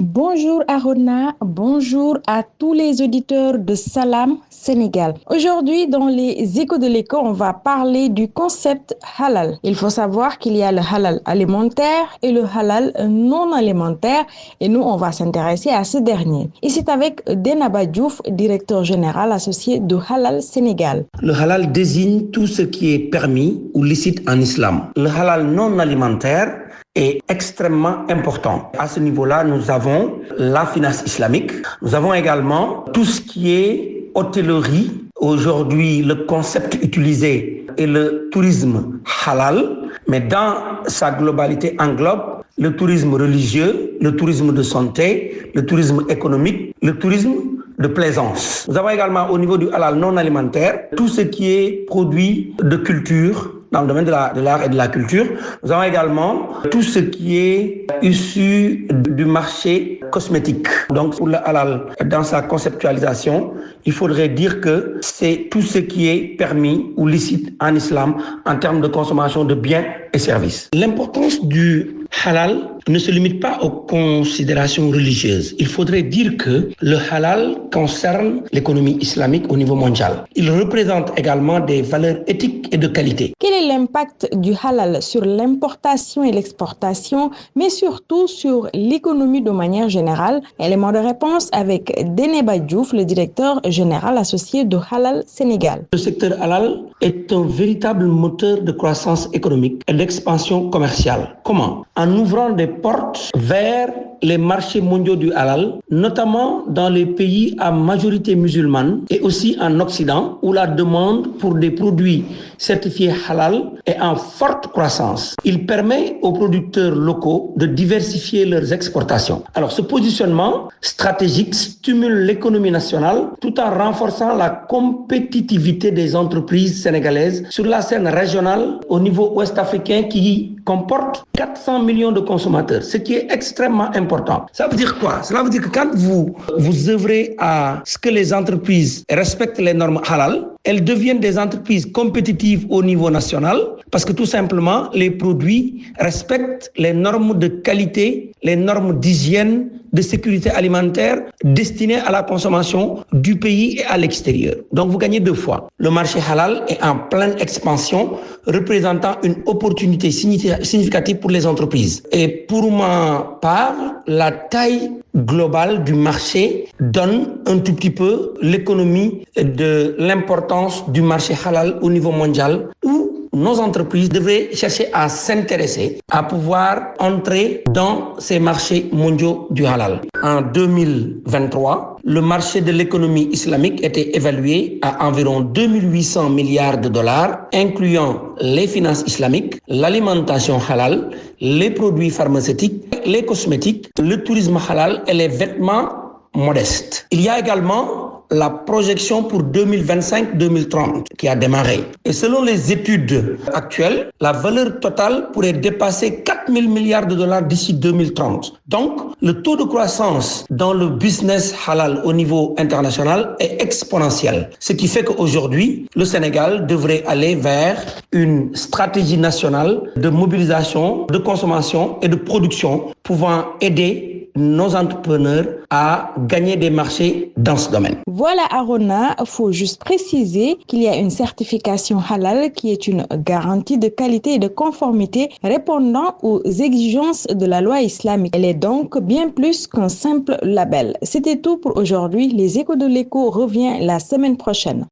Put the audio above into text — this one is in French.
Bonjour Arona, bonjour à tous les auditeurs de Salam Sénégal. Aujourd'hui, dans les échos de l'écho, on va parler du concept halal. Il faut savoir qu'il y a le halal alimentaire et le halal non alimentaire et nous, on va s'intéresser à ce dernier. Et c'est avec Denaba Diouf, directeur général associé de Halal Sénégal. Le halal désigne tout ce qui est permis ou licite en islam. Le halal non alimentaire est extrêmement important. À ce niveau-là, nous avons la finance islamique. Nous avons également tout ce qui est hôtellerie. Aujourd'hui, le concept utilisé est le tourisme halal, mais dans sa globalité englobe le tourisme religieux, le tourisme de santé, le tourisme économique, le tourisme de plaisance. Nous avons également au niveau du halal non alimentaire tout ce qui est produit de culture dans le domaine de l'art et de la culture. Nous avons également tout ce qui est issu du marché cosmétique. Donc pour le halal, dans sa conceptualisation, il faudrait dire que c'est tout ce qui est permis ou licite en islam en termes de consommation de biens et services. L'importance du halal ne se limite pas aux considérations religieuses. Il faudrait dire que le halal concerne l'économie islamique au niveau mondial. Il représente également des valeurs éthiques et de qualité. Quel est l'impact du halal sur l'importation et l'exportation, mais surtout sur l'économie de manière générale? Élément de réponse avec Denaba Diouf, le directeur général associé de Halal Sénégal. Le secteur halal est un véritable moteur de croissance économique et d'expansion commerciale. Comment? En ouvrant des portes vers les marchés mondiaux du halal, notamment dans les pays à majorité musulmane et aussi en Occident, où la demande pour des produits certifiés halal est en forte croissance. Il permet aux producteurs locaux de diversifier leurs exportations. Alors, ce positionnement stratégique stimule l'économie nationale tout en renforçant la compétitivité des entreprises sénégalaises sur la scène régionale au niveau ouest-africain qui comporte 400 millions de consommateurs, ce qui est extrêmement important. Ça veut dire quoi? Cela veut dire que quand vous œuvrez à ce que les entreprises respectent les normes halal, elles deviennent des entreprises compétitives au niveau national parce que tout simplement, les produits respectent les normes de qualité, les normes d'hygiène, de sécurité alimentaire destinées à la consommation du pays et à l'extérieur. Donc vous gagnez deux fois. Le marché halal est en pleine expansion, représentant une opportunité significative pour les entreprises. Et pour ma part, la taille globale du marché donne un tout petit peu l'économie de l'importance du marché halal au niveau mondial où nos entreprises devraient chercher à s'intéresser, à pouvoir entrer dans ces marchés mondiaux du halal. En 2023, le marché de l'économie islamique était évalué à environ 2800 milliards de dollars, incluant les finances islamiques, l'alimentation halal, les produits pharmaceutiques, les cosmétiques, le tourisme halal et les vêtements modestes. Il y a également la projection pour 2025-2030 qui a démarré. Et selon les études actuelles, la valeur totale pourrait dépasser 4 000 milliards de dollars d'ici 2030. Donc, le taux de croissance dans le business halal au niveau international est exponentiel. Ce qui fait qu'aujourd'hui, le Sénégal devrait aller vers une stratégie nationale de mobilisation, de consommation et de production pouvant aider nos entrepreneurs à gagner des marchés dans ce domaine. Voilà Arona, il faut juste préciser qu'il y a une certification halal qui est une garantie de qualité et de conformité répondant aux exigences de la loi islamique. Elle est donc bien plus qu'un simple label. C'était tout pour aujourd'hui. Les échos de l'écho revient la semaine prochaine.